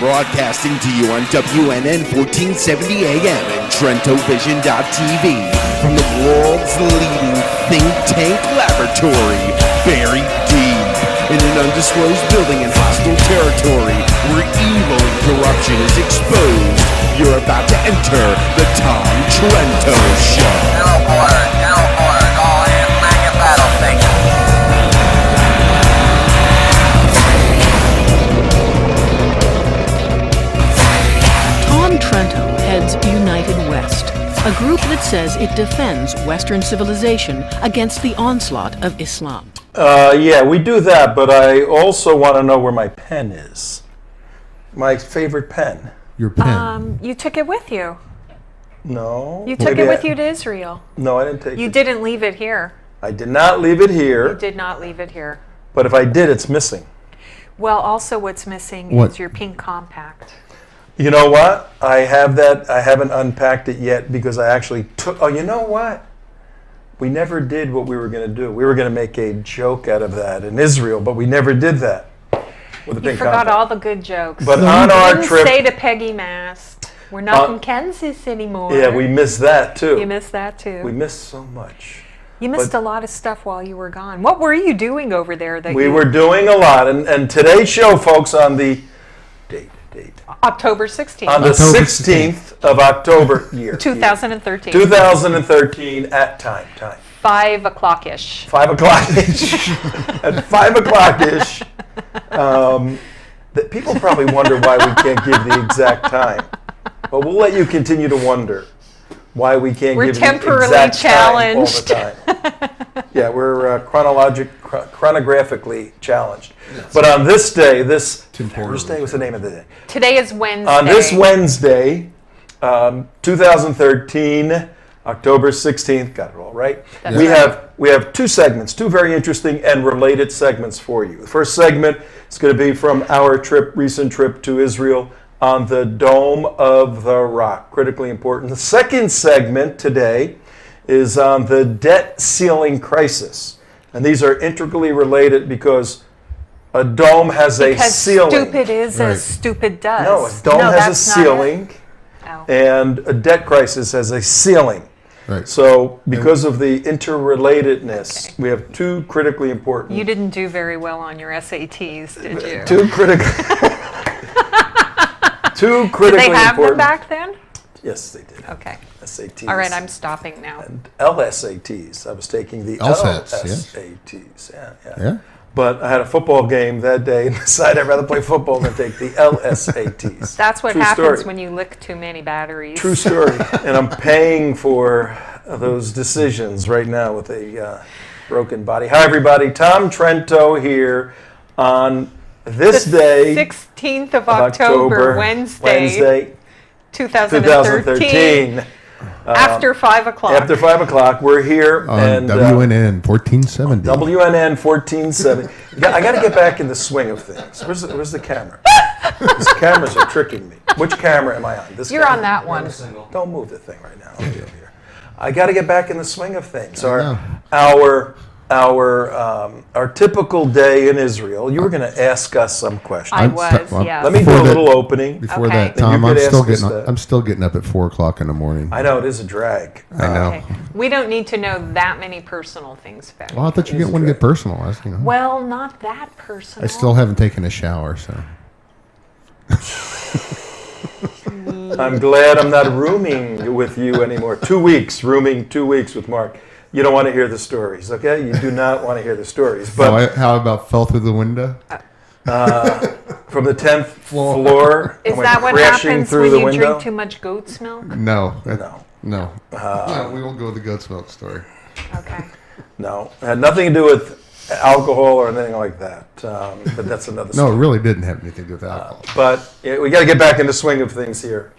Broadcasting to you on WNN 1470 AM and TrentoVision.tv from the world's leading think tank laboratory, buried deep in an undisclosed building in hostile territory where evil and corruption is exposed. You're about to enter the Tom Trento Show. Yellow order, all hands back in battle station. Tom Trento heads United West, a group that says it defends Western civilization against the onslaught of Islam. Yeah, we do that, but I also want to know where my pen is. My favorite pen. Your pen. You took it with you. No. You took it with you to Israel. No, I didn't take it. You didn't leave it here. I did not leave it here. You did not leave it here. But if I did, it's missing. Well, also what's missing What? is your pink compact. You know what? I have that. I haven't unpacked it yet because I actually took. Oh, you know what? We never did what we were going to do. We were going to make a joke out of that in Israel, but we never did that. With the You pink forgot compact. all the good jokes. But you on our didn't trip, say to Peggy Mast, we're not in Kansas anymore. yeah, we missed that too. You missed that too. We missed so much. You missed a lot of stuff while you were gone. What were you doing over there? We were doing a lot, and today's show, folks, on the date. October 16th. On the October 16th of October, year 2013. 2013 at time. 5 o'clock-ish. 5 o'clock-ish. At 5 o'clock-ish. That people probably wonder why we can't give the exact time. But we'll let you continue to wonder why we can't We're give the temporarily exact challenged. time all the time. Yeah, we're chronographically challenged. But on this day, Thursday, what's the name of the day? Today is Wednesday. On this Wednesday, 2013, October 16th, got it all right. That's right. We have two segments, two very interesting and related segments for you. The first segment is going to be from our recent trip to Israel on the Dome of the Rock, critically important. The second segment today is on the debt ceiling crisis. And these are integrally related because a dome has a ceiling. Stupid is as stupid does. No, a dome has a ceiling, Oh. and a debt crisis has a ceiling. Right. So, because of the interrelatedness, we have two critically important. You didn't do very well on your SATs, did you? Two critically Did they have them important. back then? Yes, they did. Okay. SATs. All right, I'm stopping now. And LSATs. I was taking the LSATs, LSATs. Yeah. But I had a football game that day and decided I'd rather play football than take the LSATs. That's what True happens story. when you lick too many batteries. True story. And I'm paying for those decisions right now with a broken body. Hi, everybody. Tom Trento here on this day. 16th of October, Wednesday, 2013. After 5 o'clock. After 5 o'clock, we're here On WNN 1470. WNN 1470. I got to get back in the swing of things. Where's the camera? These cameras are tricking me. Which camera am I on? This You're camera? on that one. Don't move the thing right now. I'll be over here. I got to get back in the swing of things. Our typical day in Israel. You were going to ask us some questions. I was, Well, yes. Let me do a little opening. Before Okay. that, Tom, And you I'm could still ask us getting. that. I'm still getting up at 4 o'clock in the morning. I know it is a drag. I know. Okay. We don't need to know that many personal things about Well, I thought you didn't want to get personal. I was, Well, not that personal. I still haven't taken a shower, so. I'm glad I'm not rooming with you anymore. 2 weeks, rooming 2 weeks with Mark. You don't want to hear the stories, okay? You do not want to hear the stories. But How about fell through the window? from the 10th floor, Is I went that what crashing happens through when the you window. drink too much goat's milk? No. No. No, we won't go with the goat's milk story. Okay. No, it had nothing to do with alcohol or anything like that. But that's another No, story. it really didn't have anything to do with alcohol. But yeah, we got to get back in the swing of things here.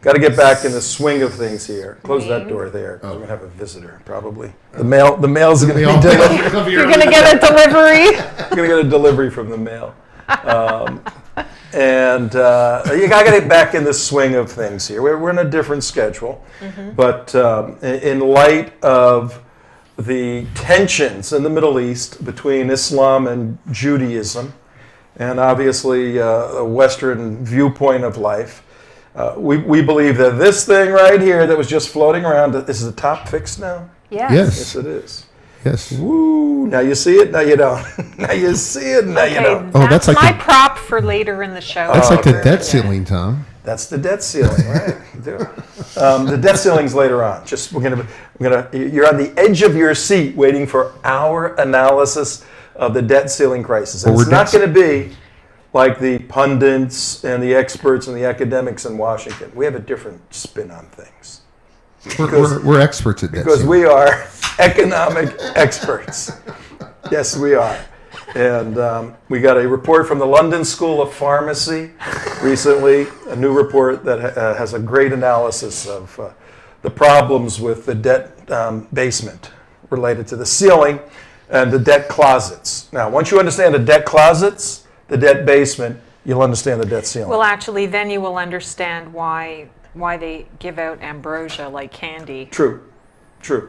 Got to get back in the swing of things here. Close that door there. 'Cause we're gonna have a visitor probably. The mail's gonna be delivered. You're going to get a delivery? We're gonna get a delivery from the mail. And you got to get back in the swing of things here. We're in a different schedule, but in light of the tensions in the Middle East between Islam and Judaism, and obviously a Western viewpoint of life. We believe that this thing right here that was just floating around, is the top fixed now? Yes. Yes, it is. Yes. Woo! Now you see it, now you don't. Now you see it, now you Okay, don't. Oh, that's like my the- prop for later in the show. That's like the For- debt ceiling, Tom. That's the debt ceiling, right? The debt ceiling's later on. Just you're on the edge of your seat waiting for our analysis of the debt ceiling crisis. And Well, it's we're not going to be like the pundits and the experts and the academics in Washington. We have a different spin on things We're experts at debt because ceiling. we are economic experts. Yes, we are. And we got a report from the London School of Pharmacy recently, a new report that has a great analysis of the problems with the debt basement related to the ceiling and the debt closets. Now, once you understand the debt closets, the debt basement, you'll understand the debt ceiling. Well, actually, then you will understand why they give out ambrosia like candy. True.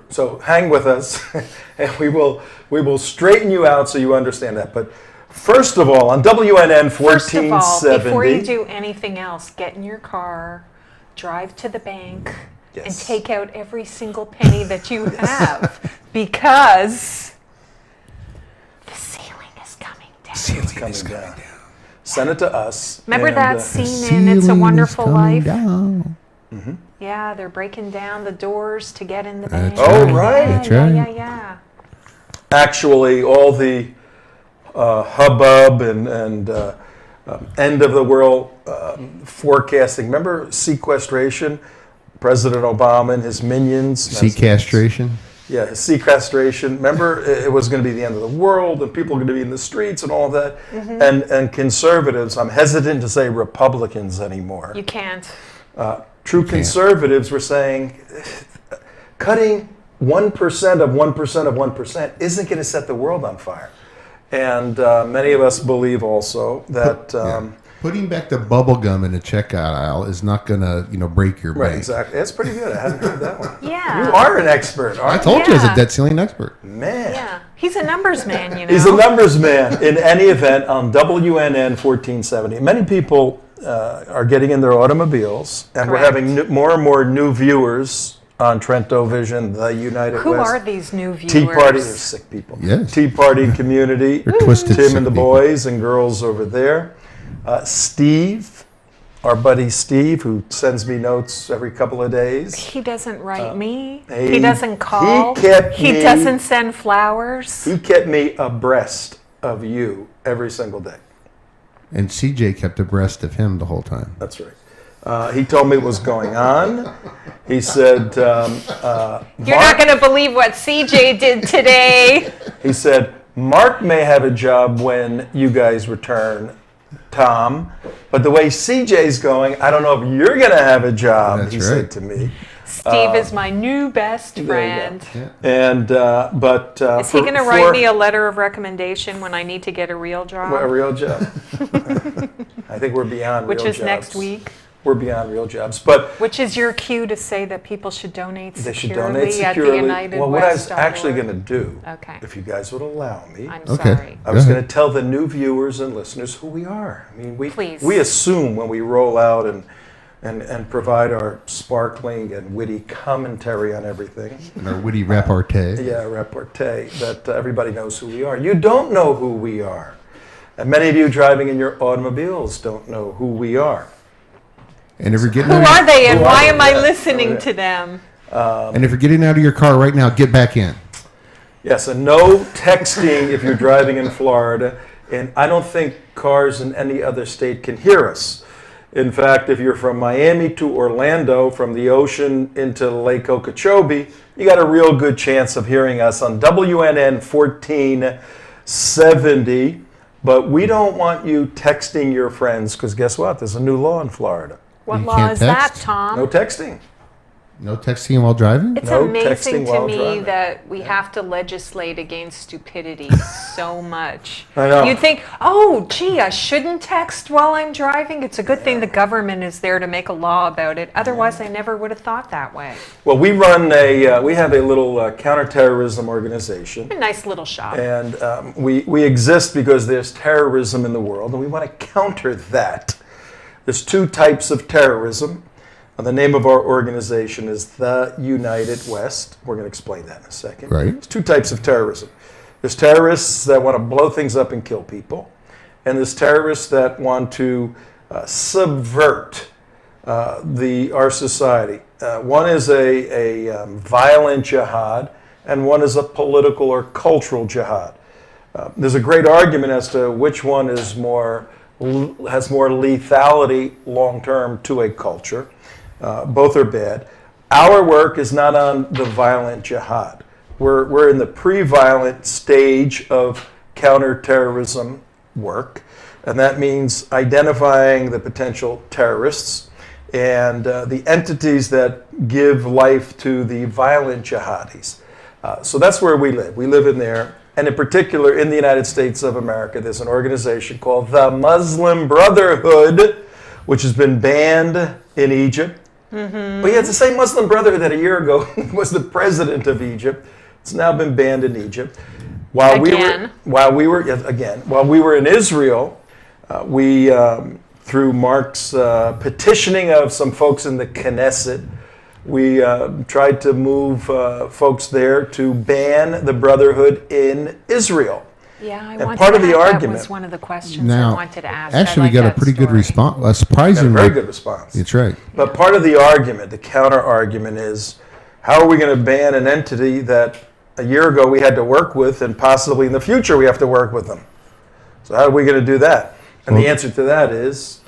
So hang with us, and we will straighten you out so you understand that. But first of all, on WNN 1470, First of all, before you do anything else, get in your car, drive to the bank, and Yes. take out every single penny that you have, because the ceiling is coming down. it's coming down. Send it to us. Remember and, that scene in It's a Wonderful Life? Yeah, they're breaking down the doors to get in the bank. Oh, right. That's Yeah, right. yeah, yeah. Actually, all the hubbub and end of the world forecasting. Remember sequestration? President Obama and his minions. Sequestration. Yeah, his sequestration. Remember, it was going to be the end of the world, and people were going to be in the streets and all of that. And conservatives, I'm hesitant to say Republicans anymore. You can't. True conservatives were saying cutting 1% of 1% of 1% isn't going to set the world on fire. And many of us believe also that Putting back the bubble gum in the checkout aisle is not going to, break your right, bank. exactly. That's pretty good. I hadn't heard that one. Yeah. You are an expert, I aren't told you I was a Yeah. debt ceiling expert. you? Man. Yeah. He's a numbers man, you know. He's a numbers man. In any event, on WNN 1470, many people are getting in their automobiles, and we're Correct. having more and more new viewers on TrentoVision, the United Who West. are these new viewers? Tea Party, they're sick people. Yes. Tea Party community. They're twisted Tim sick and the people. boys and girls over there. Steve, our buddy Steve, who sends me notes every couple of days. He doesn't write me. he- He doesn't call. he kept He me- doesn't send flowers. He kept me abreast of you every single day. And CJ kept abreast of him the whole time. That's right. He told me what was going on. He said, You're not going to believe what CJ did today. he said, Mark may have a job when you guys return, Tom, but the way CJ's going, I don't know if you're going to have a job, That's he right. said to me. Steve is my new best you go. friend. And, but... Is he going to write me a letter of recommendation when I need to get a real job? a real job? I think we're beyond Which real is jobs. next week. We're beyond real jobs, but Which is your cue to say that people should donate they should securely, donate securely. at the United Well, what I was West actually org. going to do, Okay. if you guys would allow me, I'm Okay. sorry. I was Go going ahead. to tell the new viewers and listeners who we are. I mean, Please. we assume when we roll out and provide our sparkling and witty commentary on everything, And our witty repartee. repartee, that everybody knows who we are. You don't know who we are. And many of you driving in your automobiles don't know who we are. And if you're getting Who out are they and Who why are am they? I Yeah. listening Oh, yeah. to them? and if you're getting out of your car right now, get back in. Yes, and no texting if you're driving in Florida. And I don't think cars in any other state can hear us. In fact, if you're from Miami to Orlando, from the ocean into Lake Okeechobee, you got a real good chance of hearing us on WNN 1470. But we don't want you texting your friends, because guess what? There's a new law in Florida. What You law can't is that, text? Tom? No texting. No texting while driving? It's No amazing texting to while me driving. that we have to legislate against stupidity so much. I know. You'd think, oh, gee, I shouldn't text while I'm driving. It's a good thing the government is there to make a law about it. Otherwise, I never would have thought that way. Well, we have a little counter-terrorism organization. A nice little shop. And we exist because there's terrorism in the world, and we want to counter that. There's two types of terrorism. The name of our organization is the United West. We're going to explain that in a second. Right. There's two types of terrorism. There's terrorists that want to blow things up and kill people, and there's terrorists that want to subvert our society. One is a violent jihad, and one is a political or cultural jihad. There's a great argument as to which one has more lethality long term to a culture. Both are bad. Our work is not on the violent jihad. We're in the pre-violent stage of counterterrorism work, and that means identifying the potential terrorists and the entities that give life to the violent jihadis. So that's where we live. We live in there. And in particular, in the United States of America, there's an organization called the Muslim Brotherhood, which has been banned in Egypt. Mm-hmm. But yeah, it's the same Muslim Brotherhood that a year ago was the president of Egypt. It's now been banned in Egypt. While we were in Israel, through Mark's petitioning of some folks in the Knesset, we tried to move folks there to ban the Brotherhood in Israel. Yeah, I And wanted part to of the ask, argument. That was one of the questions Now, I wanted to ask. actually, I we got a like pretty that good story. response. Got a Surprisingly, very good response. That's right. But part of the argument, the counter-argument is, how are we going to ban an entity that a year ago we had to work with, and possibly in the future we have to work with them? So how are we going to do that? And the answer to that is,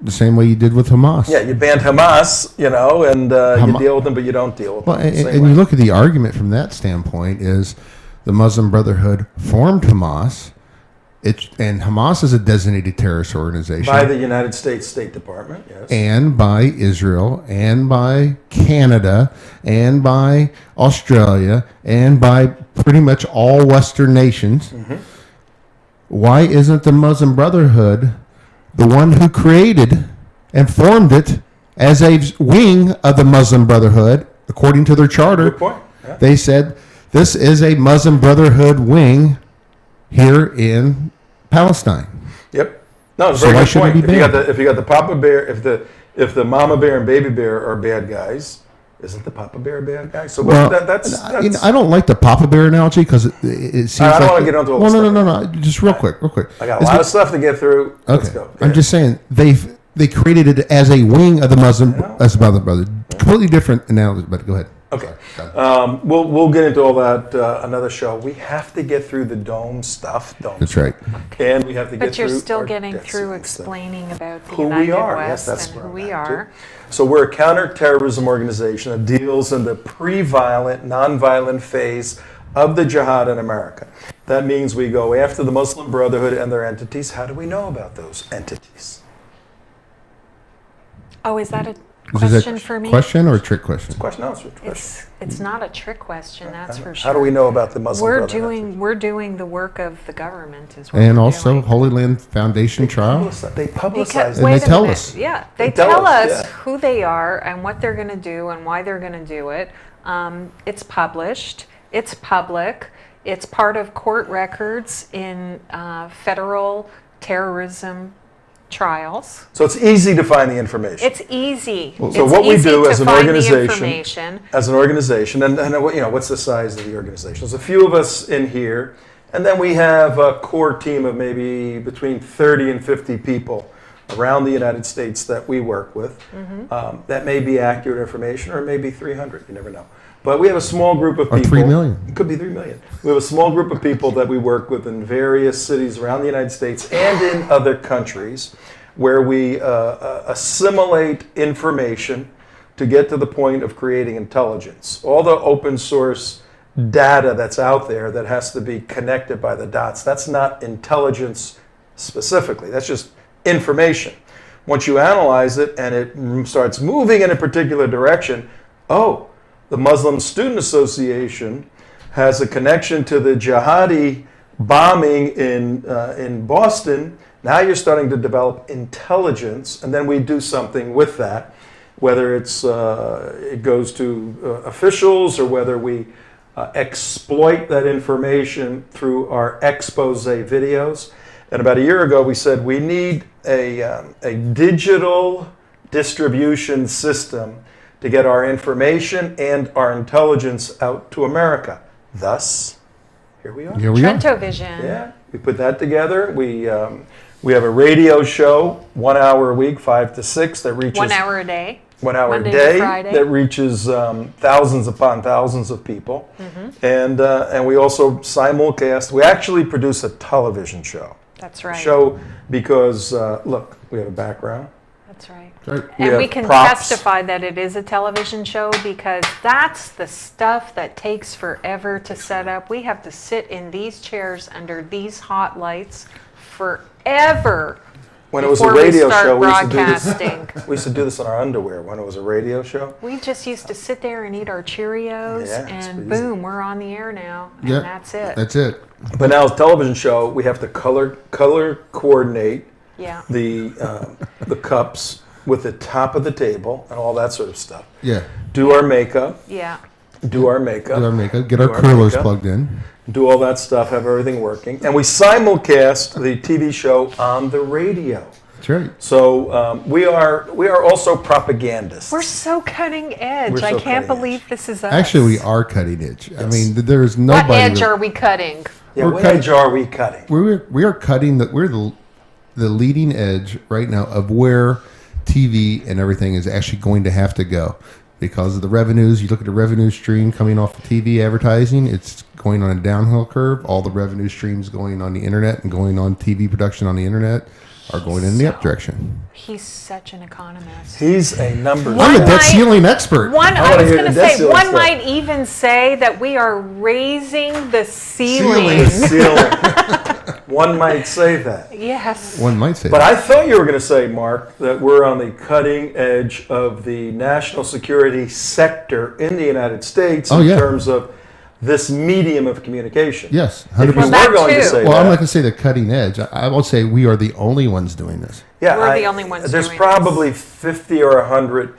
The same way you did with Hamas. yeah, you banned Hamas, and you deal with them, but you don't deal with Well, them. and you look at the argument from that standpoint is the Muslim Brotherhood formed Hamas. And Hamas is a designated terrorist organization. By the United States State Department, yes. And by Israel, and by Canada, and by Australia, and by pretty much all Western nations. Mm-hmm. Why isn't the Muslim Brotherhood the one who created and formed it as a wing of the Muslim Brotherhood, according to their charter? Good point. Yeah. They said this is a Muslim Brotherhood wing here in Palestine. Yep. No, it's a So very why good shouldn't point. it be banned? If you got the Papa Bear, if the Mama Bear and Baby Bear are bad guys, isn't the Papa Bear a bad guy? So Well, that's I don't like the Papa Bear analogy because it seems I don't like wanna get into all well, this no. stuff. Just real quick. I got a lot of stuff to get through. Let's Okay, go. Go I'm ahead. just saying they created it as a wing of the Muslim brother. Completely different analogy, but go ahead. Okay. We'll get into all that another show. We have to get through the dome stuff. That's right. And we have to get But you're through still our getting debt through ceiling stuff. explaining about the Who United we are. West Yes, that's and where who I'm we at, too. are. So we're a counterterrorism organization that deals in the pre-violent, non-violent phase of the jihad in America. That means we go after the Muslim Brotherhood and their entities. How do we know about those entities? Oh, is that a Is this question a for me? question or a trick question? Question, no, it's a question. It's not a trick question, that's for sure. How do we know about the Muslim Brotherhood? We're doing the work of the government is what And we're also doing. Holy Land Foundation trial. They publicize Because, it. And wait they a tell minute. us. Yeah, They they tell tell us, us yeah. who they are and what they're going to do and why they're going to do it. It's published. It's public. It's part of court records in federal terrorism trials. So it's easy to find the information. It's easy. So It's what we easy do to as an find the organization, information. and what's the size of the organization? There's a few of us in here, and then we have a core team of maybe between 30 and 50 people around the United States that we work with. Mm-hmm. That may be accurate information, or maybe 300. You never know. But we have a small group of Or people. 3 million. It could be 3 million. We have a small group of people that we work with in various cities around the United States and in other countries, where we assimilate information to get to the point of creating intelligence. All the open source data that's out there that has to be connected by the dots, that's not intelligence specifically. That's just information. Once you analyze it and it starts moving in a particular direction, oh, the Muslim Student Association has a connection to the jihadi bombing in Boston. Now you're starting to develop intelligence, and then we do something with that, whether it goes to officials or whether we exploit that information through our expose videos. And about a year ago, we said we need a digital distribution system to get our information and our intelligence out to America. Thus, here we are. Here we are. TrentoVision. Yeah, we put that together. We have a radio show, 1 hour a week, 5 to 6, that reaches 1 hour a day. 1 hour Monday a to day Friday. that reaches thousands upon thousands of people. Mm-hmm. And we also simulcast. We actually produce a television show. That's right. Show because, look, we have a background. That's right. Right. And we have can props. testify that it is a television show because that's the stuff that takes forever to set up. We have to sit in these chairs under these hot lights forever When it was a before we radio start show, we used to do this. broadcasting. We used to do this in our underwear when it was a radio show. We just used to sit there and eat our Cheerios, Yeah, it's and easy. boom, we're on the air now, and Yeah, that's it. That's it. But now as a television show, we have to color coordinate Yeah. the cups with the top of the table and all that sort of stuff. Yeah. Do our makeup. Yeah. Do our makeup. Do our makeup. Get Do our our curlers makeup. plugged in. Do all that stuff, have everything working. And we simulcast the TV show on the radio. That's right. So we are also propagandists. We're so cutting edge. We're so I can't cutting believe this is us. Actually, we are cutting edge. I mean, there's nobody. What edge that- are we cutting? Yeah, we're what cutting- edge are we cutting? we are cutting we're the leading edge right now of where TV and everything is actually going to have to go because of the revenues. You look at the revenue stream coming off of TV advertising, it's going on a downhill curve. All the revenue streams going on the internet and going on TV production on the internet are going in the up direction. He's such an economist. He's a numbers I'm a One debt might- ceiling expert. One, I I wanna was hear going to the debt say, ceiling one stuff. might even say that we are raising the ceiling. The ceiling. One might say that. Yes. One might say But that. I thought you were going to say, Mark, that we're on the cutting edge of the national security sector in the United States Oh, in yeah. terms of this medium of communication. Yes, If you 100%. Well, were that going to too. say Well, I'm not that, going to say the cutting edge. I will say we are the only ones doing this. yeah, We're the only ones There's doing probably 50 or 100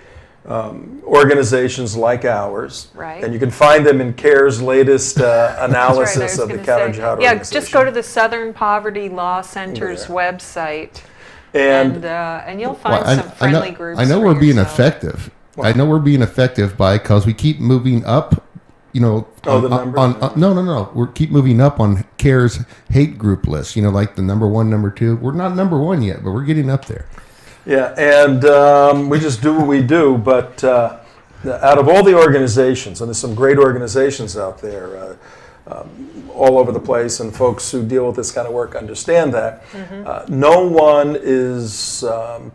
organizations like ours. Right. And you can find them in CARE's latest That's right, I analysis was of the gonna counter-jihad say. Yeah, organization. just go to the Southern Poverty Law Center's Yeah. website, And and you'll Well, find some friendly groups. I know for we're being yourself. effective. I know we're being effective because we keep moving up. You know, Oh, the numbers? no. We keep moving up on CARE's hate group list. You know, like the number 1, number 2. We're not number 1 yet, but we're getting up there. yeah, and we just do what we do. But out of all the organizations, and there's some great organizations out there all over the place, and folks who deal with this kind of work understand that. No one is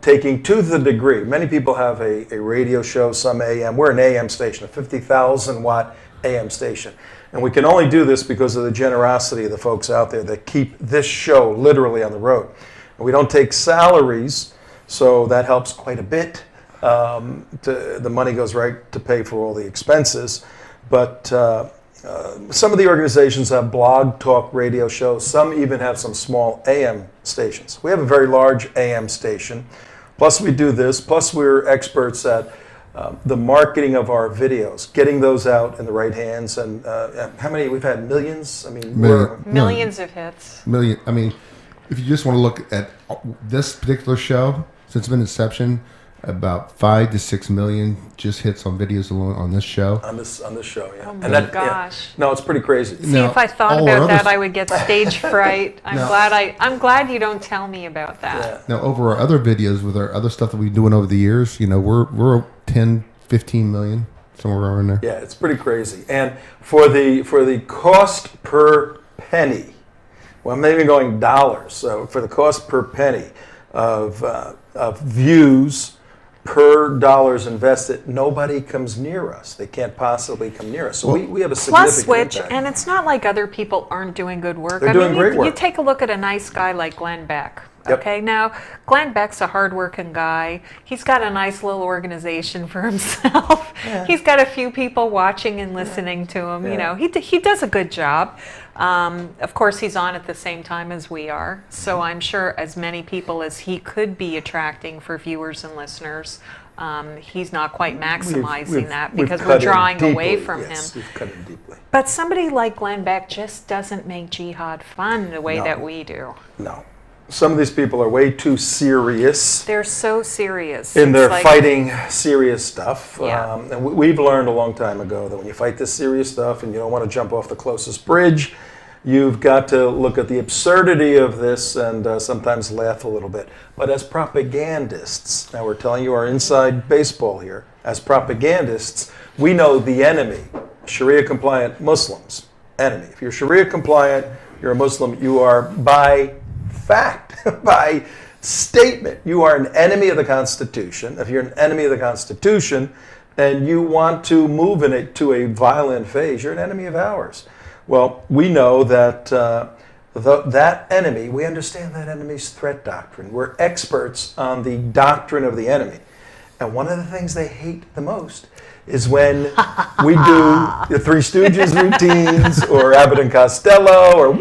taking to the degree. Many people have a radio show, some AM. We're an AM station, a 50,000 watt AM station. And we can only do this because of the generosity of the folks out there that keep this show literally on the road. And we don't take salaries, so that helps quite a bit. The money goes right to pay for all the expenses. But some of the organizations have blog talk radio shows. Some even have some small AM stations. We have a very large AM station. Plus we do this. Plus we're experts at the marketing of our videos, getting those out in the right hands. And how many? We've had millions. I mean, Millions of hits. Million. I mean, if you just want to look at this particular show, since its inception, about 5 to 6 million just hits on videos alone on this show. on this show, yeah. Oh my And that, gosh. no, it's pretty crazy. See, Now, if I thought all our about that, other- I would get stage fright. I'm glad you don't tell me about that. Yeah. Now, over our other videos with our other stuff that we've been doing over the years, you know, we're 10, 15 million, somewhere around there. Yeah, it's pretty crazy. And for the cost per penny, well, I'm not even going dollars. So for the cost per penny of views per dollars invested, nobody comes near us. They can't possibly come near us. So we have a significant Plus which, impact. and it's not like other people aren't doing good work. They're doing great you work. take a look at a nice guy like Glenn Beck, Yep. Okay, now Glenn Beck's a hardworking guy. He's got a nice little organization for himself. He's got a few people watching and listening to him. You know, he does a good job. Of course, he's on at the same time as we are, so I'm sure as many people as he could be attracting for viewers and listeners, he's not quite maximizing that because we're drawing away from him. We've cut in deeply. But somebody like Glenn Beck just doesn't make jihad fun the way that we do. No. Some of these people are way too serious. They're so serious. In their like, fighting serious stuff. Yeah. And we've learned a long time ago that when you fight this serious stuff and you don't want to jump off the closest bridge, you've got to look at the absurdity of this and sometimes laugh a little bit. But as propagandists, now we're telling you our inside baseball here, as propagandists, we know the enemy, Sharia-compliant Muslims, enemy. If you're Sharia-compliant, you're a Muslim, you are by fact, by statement, you are an enemy of the Constitution. If you're an enemy of the Constitution and you want to move in it to a violent phase, you're an enemy of ours. Well, we know that that enemy, we understand that enemy's threat doctrine. We're experts on the doctrine of the enemy. And one of the things they hate the most is when we do the Three Stooges routines or Abbott and Costello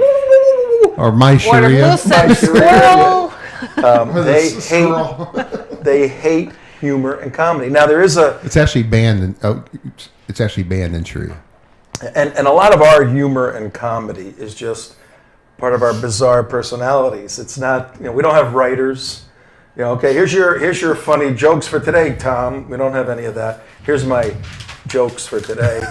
or My Sharia. Squirrel. They hate humor and comedy. Now there is a It's actually banned in Sharia. and a lot of our humor and comedy is just part of our bizarre personalities. It's not, we don't have writers. Okay, here's your funny jokes for today, Tom. We don't have any of that. Here's my jokes for today,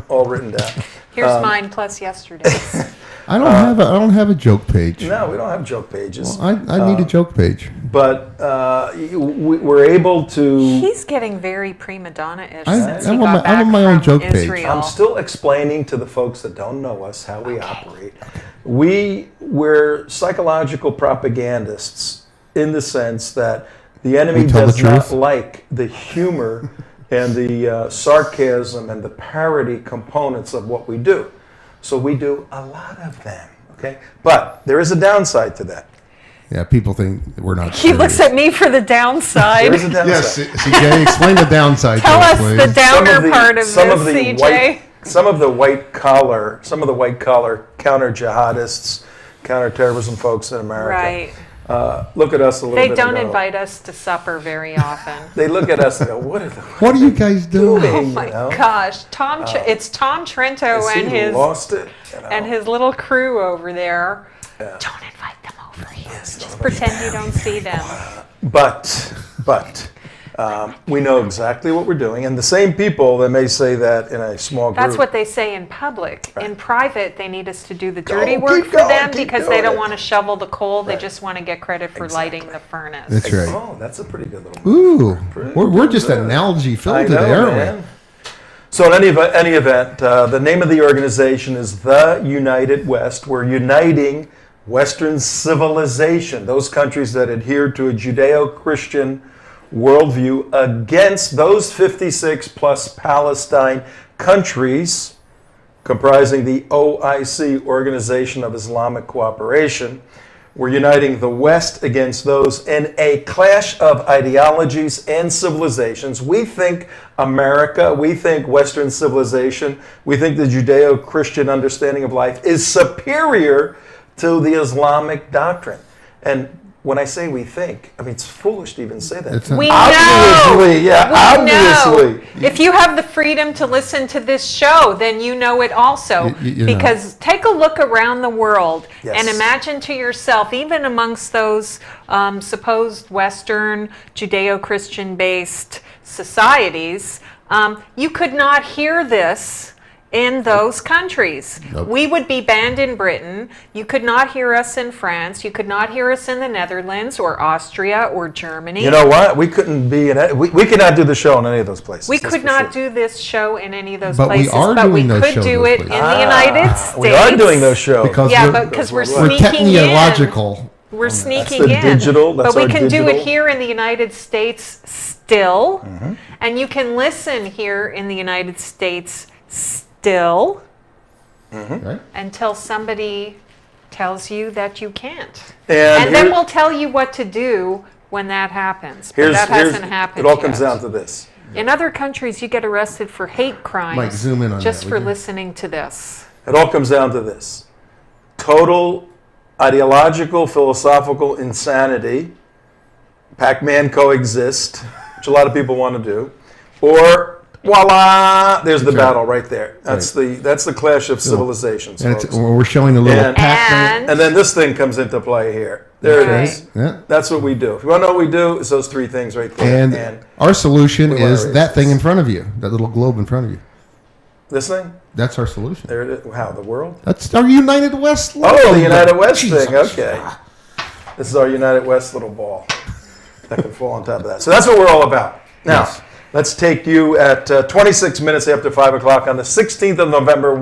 all written down. Here's mine plus yesterday's. I don't have a joke page. No, we don't have joke pages. Well, I need a joke page. But we're able to. He's getting very prima donna-ish since he I'm got back on my own from joke page. Israel. I'm still explaining to the folks that don't know us how we operate. We're psychological propagandists in the sense that the enemy does not like the humor and the sarcasm and the parody components of what we do. So we do a lot of them, okay? But there is a downside to that. Yeah, people think we're not He looks at me for the downside. There is a downside. Yes, CJ, explain the downside. Tell to us please. the downer part of this, CJ. Some of the white collar counter-jihadists, counter-terrorism folks in America. Right. Look at us a little bit. They don't and go, invite us to supper very often. They look at us and go, "What What are you guys doing?" Oh my gosh, it's Tom Trento and his little crew over there. Yeah. Don't invite them over here. Just pretend you don't see them. But we know exactly what we're doing, and the same people that may say that in a small group. That's what they say in public. Right. In private, they need us to do the dirty work for them because they don't want to shovel the coal. They just want to get credit for lighting the furnace. That's right. Oh, that's a pretty good little. Ooh, we're just analogy filled today, aren't we? So in any event, the name of the organization is the United West. We're uniting Western civilization, those countries that adhere to a Judeo-Christian worldview against those 56 plus Palestine countries comprising the OIC, Organization of Islamic Cooperation. We're uniting the West against those in a clash of ideologies and civilizations. We think America, we think Western civilization, we think the Judeo-Christian understanding of life is superior to the Islamic doctrine. And when I say we think, I mean, it's foolish to even say that. We obviously, know. Yeah, we obviously. Know. If you have the freedom to listen to this show, then you know it also. Because take a look around the world and imagine to yourself, even amongst those supposed Western Judeo-Christian based societies, you could not hear this in those countries. Nope. We would be banned in Britain. You could not hear us in France. You could not hear us in the Netherlands or Austria or Germany. You know what? We couldn't be in we could not do the show in any of those places. We could not do this show in any of those but places. But we could do it in the United States. We are doing those shows. Because we're sneaking technological. We're sneaking in. Digital, but we can do it here in the United States still. Mm-hmm. And you can listen here in the United States still, until somebody tells you that you can't. And And then we'll tell you what to do when that happens. But that hasn't happened It all comes yet. down to this. In other countries, you get arrested for hate crimes Mike, zoom in on just that, for would you? listening to this. It all comes down to this. Total ideological, philosophical insanity. Pac-Man coexist, which a lot of people want to do. Or, voila, there's the battle right there. That's the clash of civilizations, And folks. we're showing a little And- Pac-Man. And then this thing comes into play here. There Right. it is. Yeah. That's what we do. If you want to know what we do, it's those three things right there. And our solution we wanna is erase that thing this. in front of you, that little globe in front of you. This thing? That's our solution. There it is. How, the world? That's our United West. Oh, logo. the United West Jesus. thing. Okay. This is our United West little ball that can fall on top of that. So that's what we're all about. Now, Yes. let's take you at 26 minutes after 5 o'clock on the 16th of November,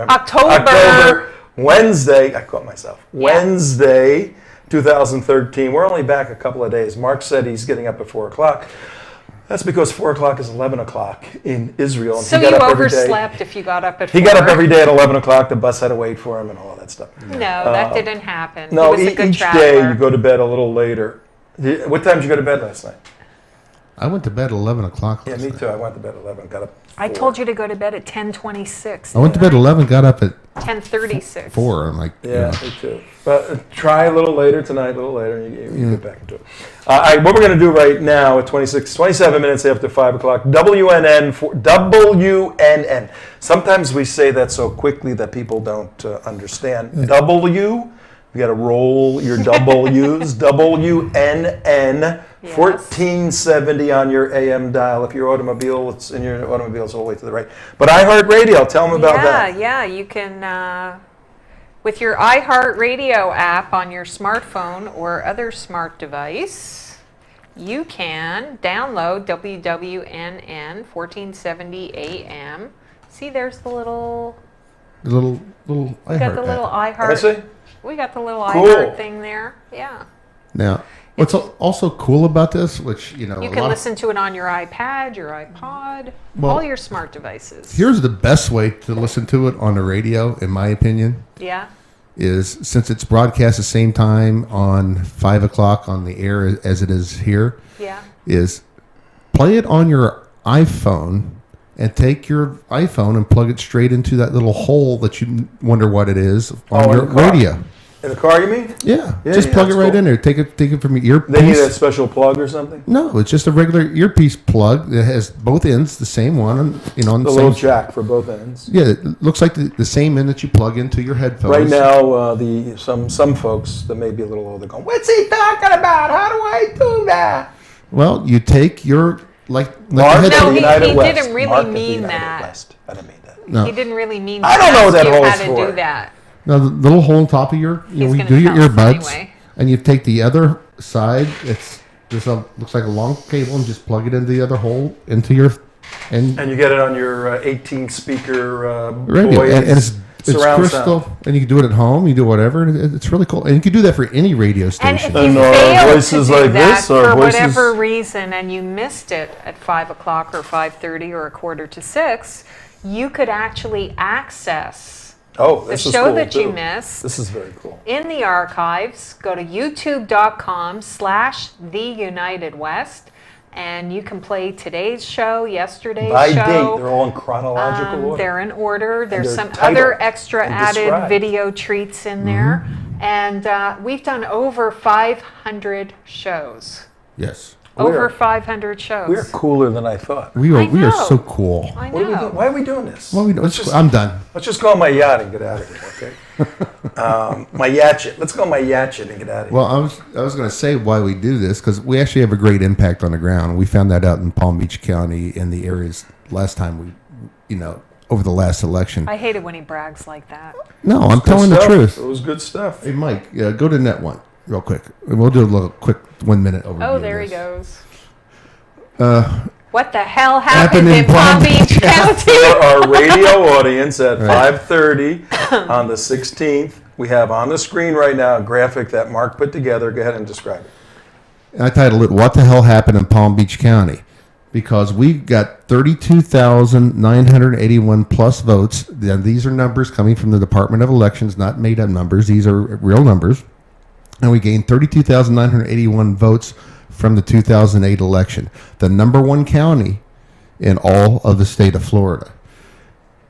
October. Wednesday. I caught myself. Wednesday, 2013. We're only back a couple of days. Mark said he's getting up at 4 o'clock. That's because 4 o'clock is 11 o'clock in Israel. And So he got you up every day. overslept if you got up at 4. He got up every day at 11 o'clock. The bus had to wait for him and all that stuff. No, that didn't happen. No, he was a good each traveler. day you go to bed a little later. What time did you go to bed last night? I went to bed at 11 o'clock. Yeah, last me night. too. I went to bed at 11, got up. I told you to go to bed at 10:26. I went to bed at 11, got up at 10:36. 4. I'm like, Yeah, me too. But try a little later tonight, a little later, and you get back into it. What we're going to do right now at 27 minutes after 5 o'clock, WNN. Sometimes we say that so quickly that people don't understand. W, you got to roll your W's. WNN. 1470 on your AM dial. If your automobile, it's in your automobile, it's all the way to the right. But iHeartRadio, tell them about that. Yeah, you can, with your iHeartRadio app on your smartphone or other smart device, you can download WWNN 1470 AM. See, there's the little, little we got iHeart the little app. I see. iHeart. We got the little Cool. iHeart thing there. Yeah. Now, what's also cool about this, which, You can listen to it on your iPad, your iPod, all your smart devices. Here's the best way to listen to it on the radio, in my opinion, Yeah. is since it's broadcast the same time on 5 o'clock on the air as it is here, Yeah. is play it on your iPhone and take your iPhone and plug it straight into that little hole that you wonder what it is on in your the car. radio. In the car, you mean? Yeah, Yeah, just yeah, plug it that's right cool. in there. Take it from your They need a earpiece. special plug or something? No, it's just a regular earpiece plug that has both ends, the same one, on The the little same. jack for both ends. Yeah, it looks like the same end that you plug into your headphones. Right now, some folks that may be a little older going, "What's he talking about? How do I do that?" Well, you take your Mark the at head- the No, he United West. didn't really Mark at the mean United that. West. I didn't mean that. No. He didn't really mean I don't know to that ask you hole's how to for. do that. Now the little hole on top of your, He's you gonna do your tell us earbuds, anyway. and you take the other side. Looks like a long cable, and just plug it into the other hole into your, and And you get it on your 18 speaker radio, Boy's and it's surround crystal, sound. and you can do it at home. You do whatever. And it's really cool, and you can do that for any radio And station. if you And our fail voices to do like that this, our for voices- whatever reason and you missed it at 5 o'clock or 5:30 or a quarter to 6, you could actually access Oh, the this is show cool, that you too. missed This is very cool. in the archives. Go to youtube.com/theunitedwest and you can play today's show, yesterday's By show. date, they're all in chronological order. They're in order. There's they're some titled other extra and added described. video treats in there. And we've done over 500 shows. Yes, Over We're- 500 shows. We're cooler than I thought. we are know. so cool. I What are we know. doing? Why are we doing this? Well, I'm done. Let's just go on my yacht and get out of here, okay? My yatchet. Let's go on my yatchet and get out of here. Well, I was going to say why we do this, because we actually have a great impact on the ground. We found that out in Palm Beach County in the areas last time over the last election. I hate it when he brags like that. No, I'm telling the Stuff. truth. It was good stuff. Hey, Mike, go to Net One real quick. We'll do a little quick 1 minute overview. Oh, of there he this. goes. Uh, What the hell happened in Palm Beach County? For our radio audience at 5:30 on the 16th, we have on the screen right now a graphic that Mark put together. Go ahead and describe it. I titled it "What the Hell Happened in Palm Beach County," because we got 32,981 plus votes. Now, these are numbers coming from the Department of Elections, not made up numbers. These are real numbers. And we gained 32,981 votes from the 2008 election, the number one county in all of the state of Florida.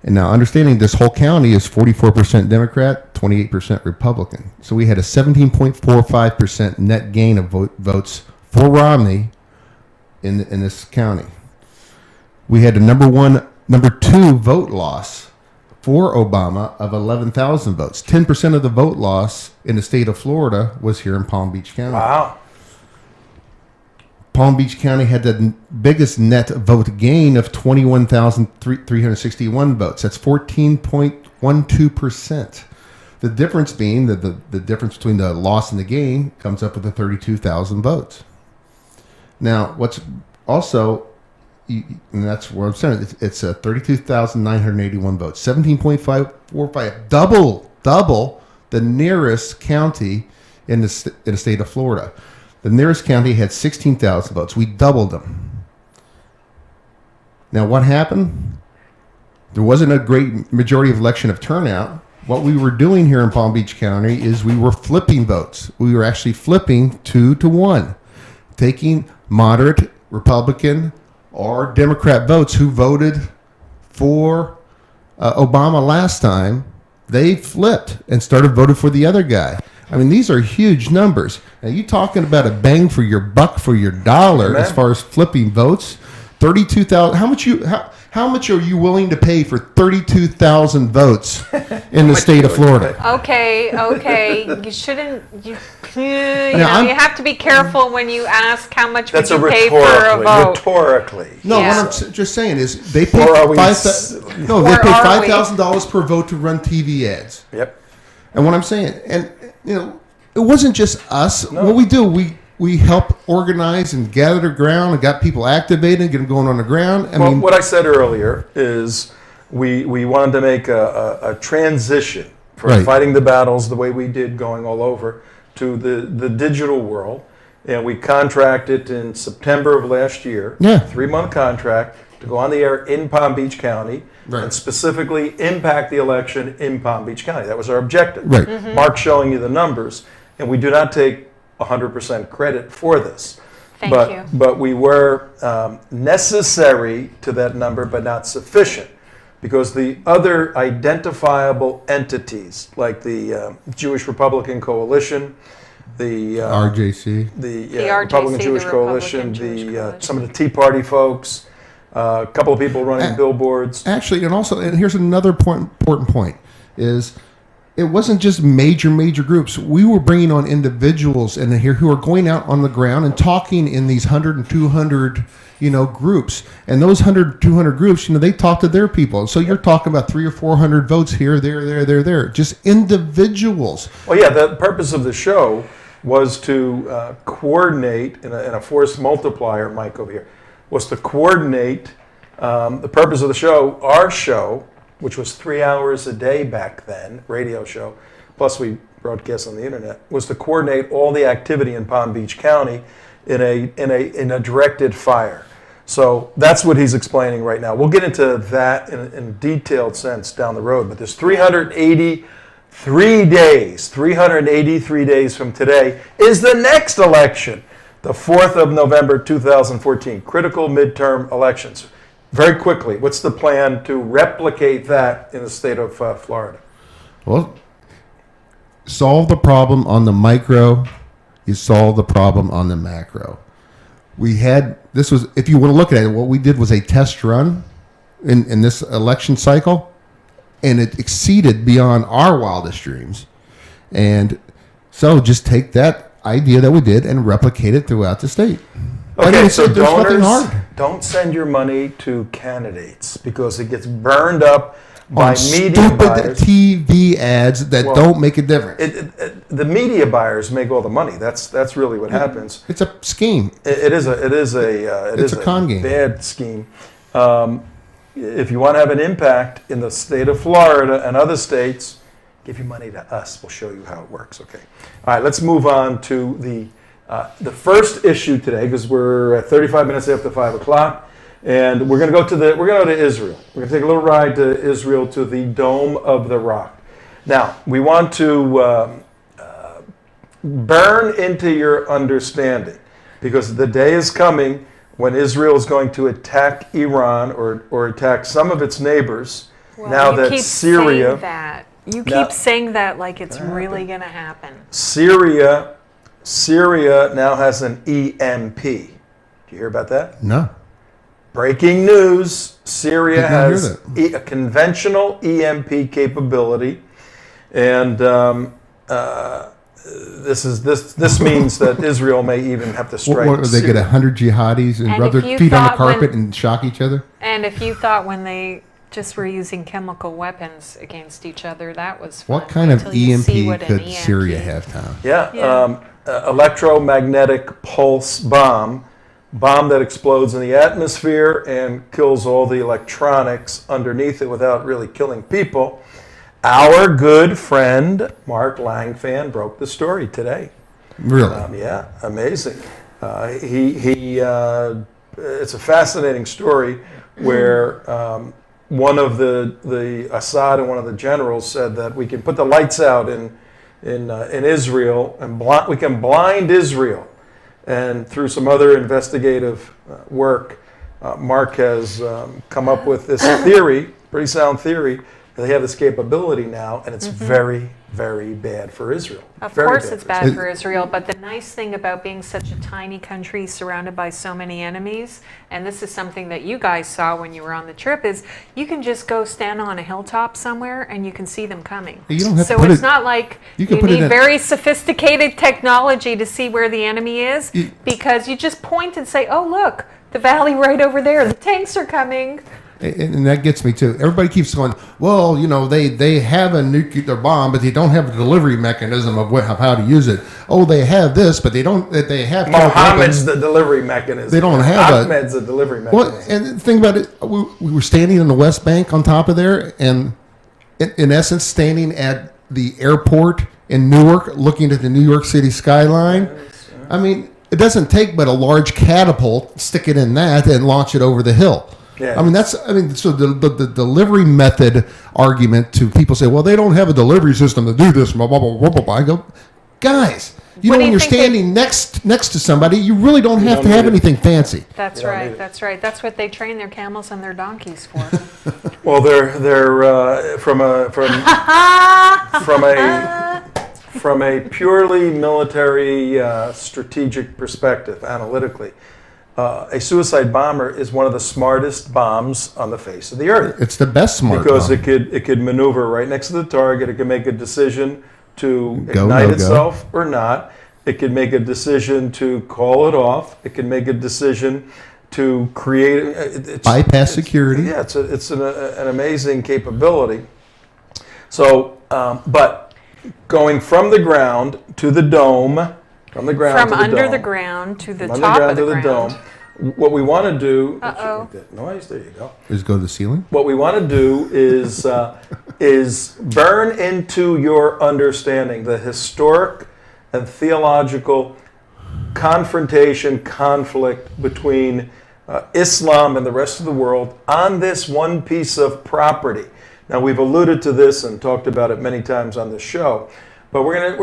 And now, understanding this whole county is 44% Democrat, 28% Republican. So we had a 17.45% net gain of votes for Romney in this county. We had a number two vote loss for Obama of 11,000 votes. 10% of the vote loss in the state of Florida was here in Palm Beach County. Wow. Palm Beach County had the biggest net vote gain of 21,361 votes. That's 14.12%. The difference being that the difference between the loss and the gain comes up with the 32,000 votes. Now, what's also, and that's what I'm saying, it's 32,981 votes, 17.545, double the nearest county in the state of Florida. The nearest county had 16,000 votes. We doubled them. Now, what happened? There wasn't a great majority of election of turnout. What we were doing here in Palm Beach County is we were flipping votes. We were actually flipping 2-1, taking moderate Republican or Democrat votes who voted for Obama last time. They flipped and started voting for the other guy. I mean, these are huge numbers. Now, you talking about a bang for your buck for your dollar. Amen. As far as flipping votes. 32,000. How much are you willing to pay for 32,000 votes in the state of Florida? Okay. You shouldn't. You have to be careful when you ask how much would you pay for a vote. Rhetorically. No, yeah. What I'm just saying is they pay $5,000 per vote to run TV ads. Yep. And what I'm saying, and it wasn't just us. No. What we do, we help organize and gather the ground and got people activated, get them going on the ground. I mean, what I said earlier is we wanted to make a transition from fighting the battles the way we did going all over to the digital world. And we contracted in September of last year, 3-month contract to go on the air in Palm Beach County and specifically impact the election in Palm Beach County. That was our objective. Right. Mm-hmm. Mark's showing you the numbers, and we do not take 100% credit for this. Thank you. But we were necessary to that number, but not sufficient, because the other identifiable entities, like the Jewish Republican Coalition, the RJC, the RJC, Republican Jewish Coalition, some of the Tea Party folks, a couple of people running billboards. Actually, and here's another important point, is it wasn't just major groups. We were bringing on individuals in here who are going out on the ground and talking in these 100 and 200, groups. And those 100, 200 groups, they talk to their people. So you're talking about 300 or 400 votes here, there. Just individuals. Well, yeah, the purpose of the show was to coordinate in a force multiplier, Mike over here, was to coordinate the purpose of the show, our show, which was 3 hours a day back then, radio show, plus we broadcast on the internet, was to coordinate all the activity in Palm Beach County in a directed fire. So that's what he's explaining right now. We'll get into that in a detailed sense down the road, but there's 383 days from today is the next election, the 4th of November 2014, critical midterm elections. Very quickly, what's the plan to replicate that in the state of Florida? Well, solve the problem on the micro, you solve the problem on the macro. If you want to look at it, what we did was a test run in this election cycle, and it exceeded beyond our wildest dreams. And so just take that idea that we did and replicate it throughout the state. Okay, so donors, don't send your money to candidates because it gets burned up by media buyers. TV ads that don't make a difference. The media buyers make all the money. That's really what happens. It's a scheme. It is a con game. Bad scheme. If you want to have an impact in the state of Florida and other states, give your money to us. We'll show you how it works. Okay. All right. Let's move on to the first issue today, because we're at 35 minutes after 5 o'clock. And we're going to go to Israel. We're going to take a little ride to Israel, to the Dome of the Rock. Now, we want to burn into your understanding, because the day is coming when Israel is going to attack Iran or attack some of its neighbors. Well, now you that keep Syria, saying that. You Now- keep saying that like it's really going to happen. Syria now has an EMP. Did you hear about that? No. Breaking news: Syria Did not hear has a conventional EMP capability, and this means that Israel may even have to strike. What, they get 100 jihadis and And rub their if you feet on the thought when- carpet and shock each other? And if you thought when they just were using chemical weapons against each other, that was fun. What kind of until you see what EMP an could EMP Syria have, Tom? Yeah, electromagnetic pulse bomb that explodes in the atmosphere and kills all the electronics underneath it without really killing people. Our good friend Mark Langfan broke the story today. Really? Yeah, amazing. It's a fascinating story where one of the Assad and one of the generals said that we can put the lights out in Israel and we can blind Israel. And through some other investigative work, Mark has come up with this theory, pretty sound theory, that they have this capability now, and it's very, very bad for Israel. Of Very course it's bad Israel. for Israel, but the nice thing about being such a tiny country surrounded by so many enemies, and this is something that you guys saw when you were on the trip, is you can just go stand on a hilltop somewhere and you can see them coming. You don't have to So put it's it- not like you you, can put it need in- very sophisticated technology to see where the enemy is, because you just point and say, oh look, the valley right over there, the tanks are coming. And that gets me too. Everybody keeps going, well, you know, they have a nuclear bomb, but they don't have a delivery mechanism of how to use it. Oh, they have this, but they don't. They have Mohammed's the delivery mechanism. They don't have Ahmed's the delivery mechanism. Well, and think about it. We were standing in the West Bank on top of there, and in essence, standing at the airport in Newark, looking at the New York City skyline. I mean, it doesn't take but a large catapult, stick it in that, and launch it over the hill. Yeah. I mean, so the delivery method argument to people say, well, they don't have a delivery system to do this, blah, blah, blah, blah, blah, blah. I go, guys, you What know, do when you you're think standing next to somebody, you really don't have to have need it. anything fancy. That's You don't need right, it. that's right. That's what they train their camels and their donkeys for. Well, they're from a purely military strategic perspective, analytically. A suicide bomber is one of the smartest bombs on the face of the earth, It's the best smart because bomb. it could maneuver right next to the target. It can make a decision to Go, ignite no go. itself or not. It can make a decision to call it off. It can make a decision to create Bypass security. Yeah, it's an amazing capability. So, but going from the ground to the dome, from the ground From to the under dome, the ground to the from top of the to the ground. dome. What we want to do. Uh-oh. Make that noise. There you go. Just go to the ceiling. What we want to do is burn into your understanding the historic and theological confrontation, conflict between Islam and the rest of the world on this one piece of property. Now, we've alluded to this and talked about it many times on the show, but we're gonna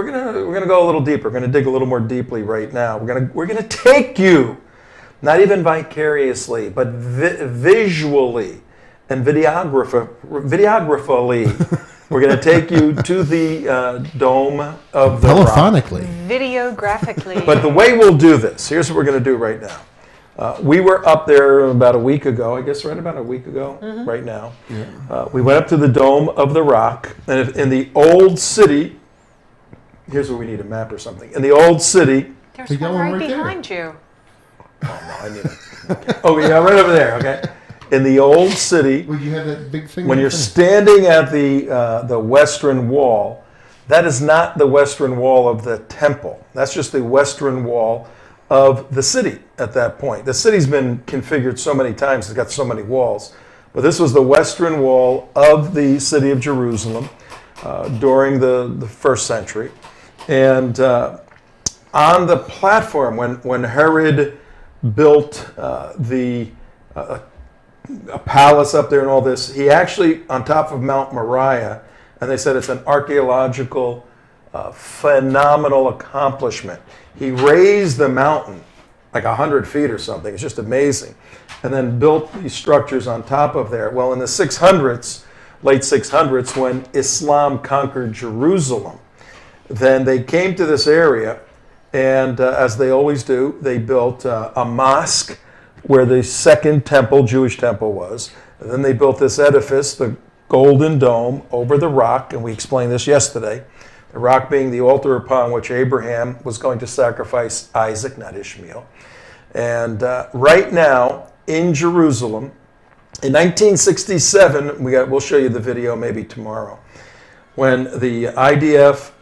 go a little deeper. We're gonna dig a little more deeply right now. We're gonna take you, not even vicariously, but visually and videographically. We're going to take you to the Dome of the Rock. Telephonically. Videographically. But the way we'll do this, here's what we're going to do right now. We were up there about a week ago, I guess right about a week ago, right now. We went up to the Dome of the Rock, and in the old city, here's where we need a map or something. In the old city, There's You got one one right right there. behind you. I need it. Okay. Oh, yeah, right over there, okay. In the old city, Well, you have that big thing. when right you're there. standing at the western wall, that is not the western wall of the temple. That's just the western wall of the city at that point. The city's been configured so many times, it's got so many walls. But this was the western wall of the city of Jerusalem during the first century. And on the platform, when Herod built the a palace up there and all this. He actually, on top of Mount Moriah, and they said it's an archaeological phenomenal accomplishment. He raised the mountain like 100 feet or something. It's just amazing. And then built these structures on top of there. Well, in the 600s, late 600s, when Islam conquered Jerusalem, then they came to this area, and as they always do, they built a mosque where the second temple, Jewish temple, was. And then they built this edifice, the Golden Dome, over the rock, and we explained this yesterday. The rock being the altar upon which Abraham was going to sacrifice Isaac, not Ishmael. And right now in Jerusalem, in 1967, we'll show you the video maybe tomorrow, when the IDF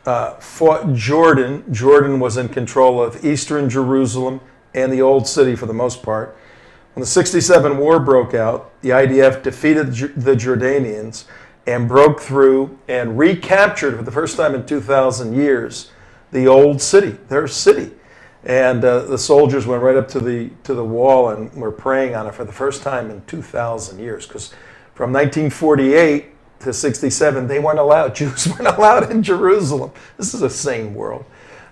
fought Jordan. Jordan was in control of eastern Jerusalem and the Old City for the most part. When the 67 war broke out, the IDF defeated the Jordanians and broke through and recaptured for the first time in 2,000 years the Old City, their city. And the soldiers went right up to the wall and were praying on it for the first time in 2,000 years. Because from 1948 to 67, they weren't allowed. Jews weren't allowed in Jerusalem. This is a sane world.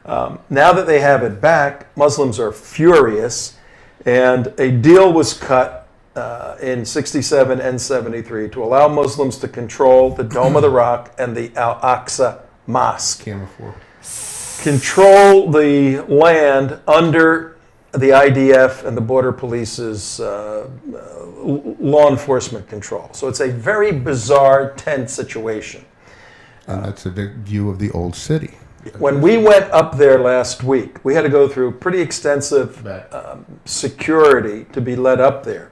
Now that they have it back, Muslims are furious. And a deal was cut in 67 and 73 to allow Muslims to control the Dome of the Rock and the Al-Aqsa Mosque. Control the land under the IDF and the Border Police's law enforcement control. So it's a very bizarre, tense situation. And that's a view of the Old City. When we went up there last week, we had to go through pretty extensive security to be led up there.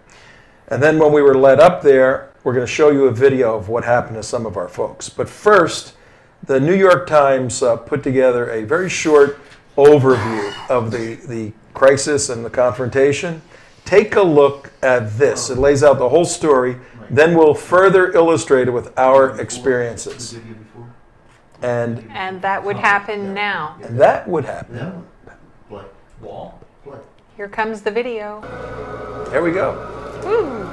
And then when we were led up there, we're going to show you a video of what happened to some of our folks. But first, the New York Times put together a very short overview of the crisis and the confrontation. Take a look at this. It lays out the whole story. Then we'll further illustrate it with our experiences. And that would happen now. that would happen. Here comes the video. There we go. Ooh.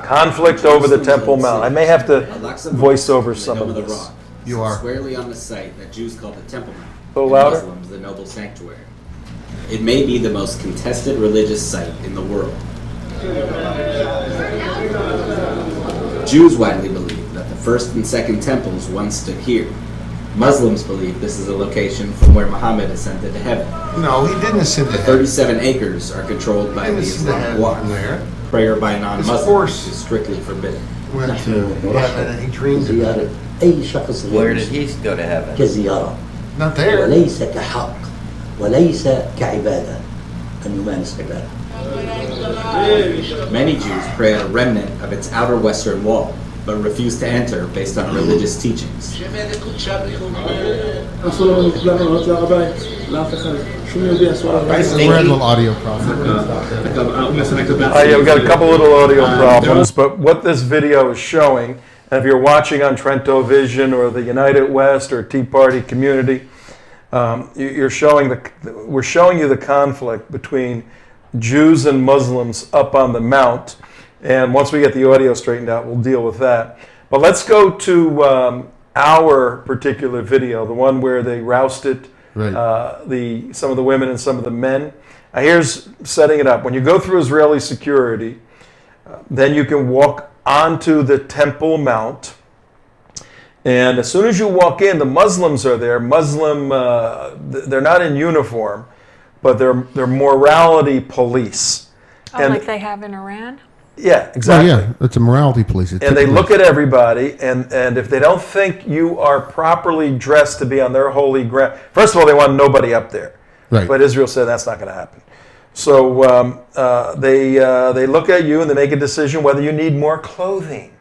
Conflict over the Temple Mount. I may have to voice over some of this. Rock, You are. squarely on the site that Jews call the Temple Mount, A little and louder. Muslims the noble sanctuary. It may be the most contested religious site in the world. Jews widely believe that the first and second temples once stood here. Muslims believe this is a location from where Muhammad ascended to heaven. No, he didn't ascend to The heaven. 37 acres are controlled by the Islamic Waqf. there. Prayer by non-Muslims horse. is strictly forbidden. Went to heaven and he dreamed about it. أي شخص Where did he go to heaven? كزيارة Not there. وليس كحق وليس كعبادة أن يمارس عبادة. Many Jews pray at a remnant of its outer western wall, but refuse to enter based on religious teachings. We're had a little audio problem. Yeah, we got a couple little audio problems, but what this video is showing, and if you're watching on TrentoVision or the United West or Tea Party community, we're showing you the conflict between Jews and Muslims up on the Mount. And once we get the audio straightened out, we'll deal with that. But let's go to our particular video, the one where they rousted some of the women and some of the men. Here's setting it up. When you go through Israeli security, then you can walk onto the Temple Mount. And as soon as you walk in, the Muslims are there. They're not in uniform, but they're morality police. Oh, and, like they have in Iran? Yeah, exactly. Oh, yeah, it's a morality police. And they look at everybody, and if they don't think you are properly dressed to be on their holy ground, first of all, they want nobody up there. Right. But Israel said that's not going to happen. So they look at you and they make a decision whether you need more clothing.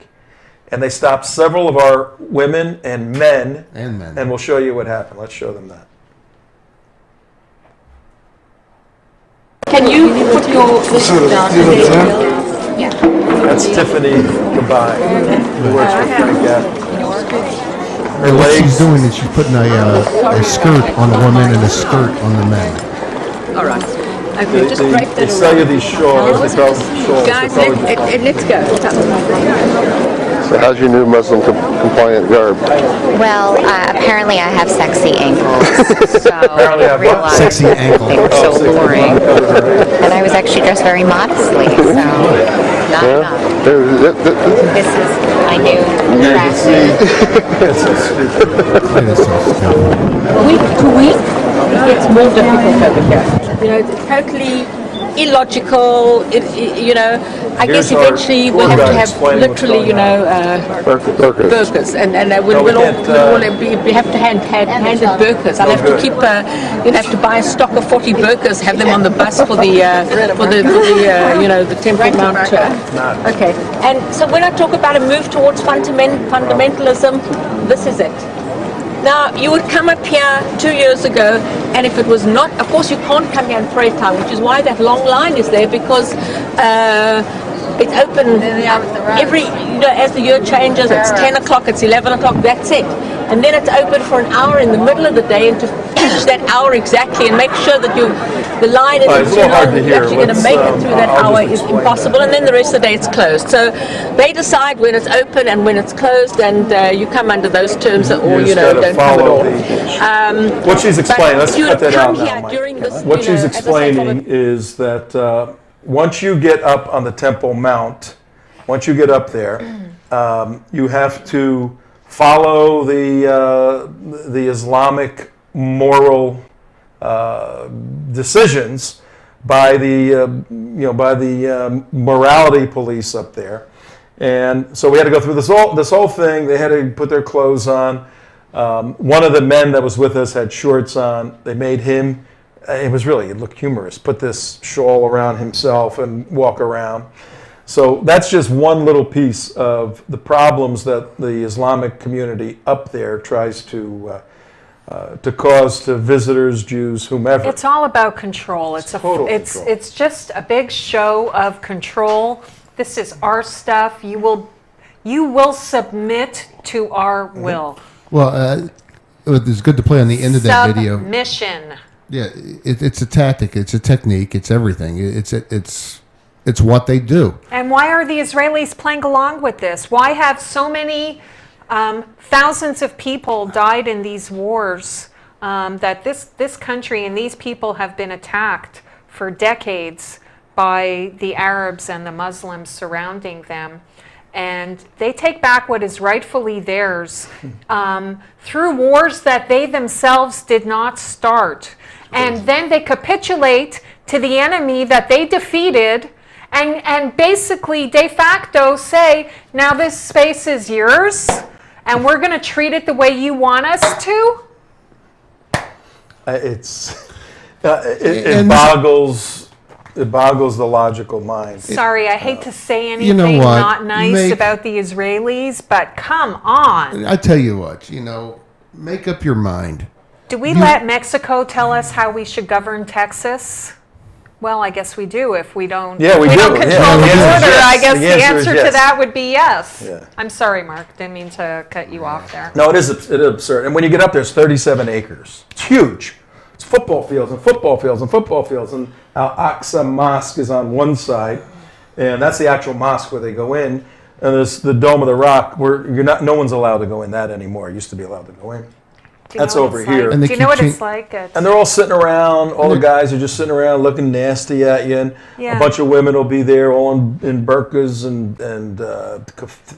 And they stop several of our women and men. And we'll show you what happened. Let's show them that. Can you put your foot down? Yeah. That's Tiffany Gabai, who works for Frank Gaffney. And what she's doing is she's putting a skirt on the women and a skirt on the men. All right. Okay, just drape that they sell you around. these shawls. They call them shawls. Guys, They're probably- let's go. So how's your new Muslim compliant garb? Well, apparently I have sexy ankles, so I didn't realize Sexy ankle. they were so alluring. And I was actually dressed very modestly, so not enough. This is my new dress. It's so stupid. It is so stupid. Week to week, it gets more difficult over here. You know, it's totally illogical. I Here's guess our eventually tour we'll have to guide have explaining what's literally, going burkas, and we'll we all can't, we have to handed burkas. I'll have to keep. You'll have to buy a stock of 40 burkas, have them on the bus for the Temple Mount tour. Okay, and so when I talk about a move towards fundamentalism, this is it. Now, you would come up here 2 years ago, and if it was not, of course you can't come here in prayer time, which is why that long line is there, because it's open every, as the year changes, it's 10 o'clock, it's 11 o'clock, that's it. And then it's open for an hour in the middle of the day, and to finish that hour exactly and make sure that the line isn't It's a little hard to you're hear. actually going to make it through that I'll hour just is explain impossible, that. and then the rest of the day it's closed. So they decide when it's open and when it's closed, and you come under those terms, or You just gotta don't come at follow all. What she's explaining, let's if you cut that come out now, here Mike. during this, What she's as I say, from explaining is that once you get up on the Temple Mount, once you get up there, you have to follow the Islamic moral decisions by the morality police up there. And so we had to go through this whole thing. They had to put their clothes on. One of the men that was with us had shorts on. They made him, it looked humorous, put this shawl around himself and walk around. So that's just one little piece of the problems that the Islamic community up there tries to cause to visitors, Jews, whomever. It's all about control. It's total control. It's just a big show of control. This is our stuff. You will submit to our will. Well, it's good to play on the end of that video. Submission. Yeah, it's a tactic. It's a technique. It's everything. It's what they do. And why are the Israelis playing along with this? Why have so many thousands of people died in these wars that this country and these people have been attacked for decades by the Arabs and the Muslims surrounding them? And they take back what is rightfully theirs through wars that they themselves did not start. And then they capitulate to the enemy that they defeated, and basically de facto say, now this space is yours, and we're going to treat it the way you want us to? It boggles the logical mind. Sorry, I hate to say anything what? not nice about the Israelis, but come on. I tell you what, make up your mind. Do we let Mexico tell us how we should govern Texas? Well, I guess we do if we don't. Yeah, we do. Don't control Yeah, the the answer is border. yes. I guess The the answer is answer yes. to that would be yes. Yeah. I'm sorry, Mark. Didn't mean to cut you off there. No, it is absurd. And when you get up there, it's 37 acres. It's huge. It's football fields and football fields and football fields. And Al-Aqsa Mosque is on one side, and that's the actual mosque where they go in. And there's the Dome of the Rock, where no one's allowed to go in that anymore. It used to be allowed to go in. That's over here. Do you know what it's like? And they're all sitting around. All the guys are just sitting around looking nasty at you. And a bunch of women will be there, all in burqas and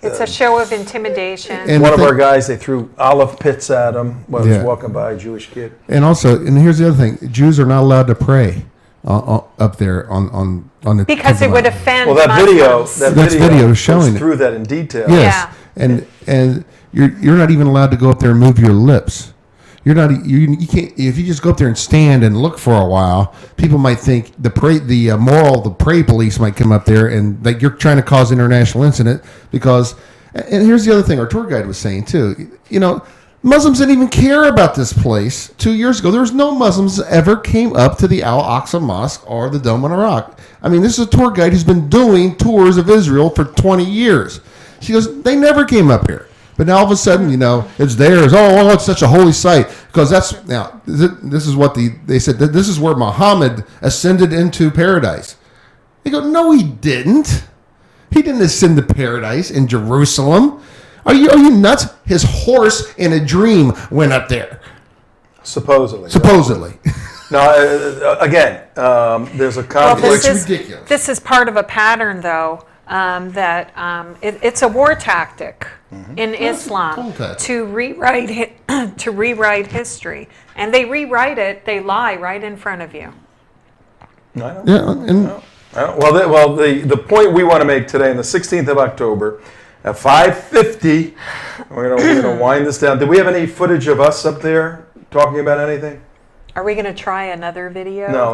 it's a show of intimidation. And one of our guys, they threw olive pits at him while he was walking by, a Jewish kid. And also, and here's the other thing: Jews are not allowed to pray up there on the because it would offend. Well, that video showing goes through that in detail. Yes, and you're not even allowed to go up there and move your lips. You're not. You can't. If you just go up there and stand and look for a while, people might think the pray police might come up there and that you're trying to cause international incident because. And here's the other thing our tour guide was saying too. Muslims didn't even care about this place 2 years ago. There was no Muslims that ever came up to the Al-Aqsa Mosque or the Dome on the Rock. I mean, this is a tour guide who's been doing tours of Israel for 20 years. She goes, they never came up here. But now all of a sudden, it's theirs. Oh, it's such a holy site. Because this is what they said. That this is where Muhammad ascended into paradise. They go, no, he didn't. He didn't ascend to paradise in Jerusalem. Are you nuts? His horse in a dream went up there. Supposedly. Now, again, there's a conflict. It's ridiculous. This is part of a pattern, though, that it's a war tactic in Islam to rewrite history, and they rewrite it. They lie right in front of you. Well, the point we want to make today, on the 16th of October, at 5:50, we're going to wind this down. Did we have any footage of us up there talking about anything? Are we going to try another video? No,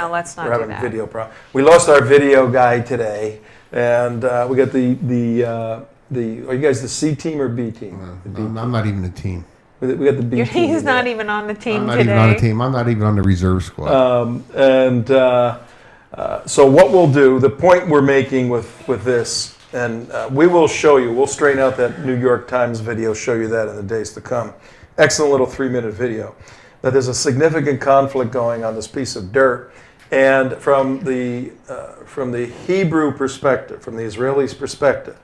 let's not. We're having a video problem. We lost our video guy today, and we got are you guys the C team or B team? I'm not even a team. We got the B team. He's not even on the team I'm not today. even on a team. I'm not even on the reserve squad. So what we'll do, the point we're making with this, and we will show you, we'll straighten out that New York Times video, show you that in the days to come. Excellent little 3-minute video. That there's a significant conflict going on this piece of dirt. And from the Hebrew perspective, from the Israelis' perspective,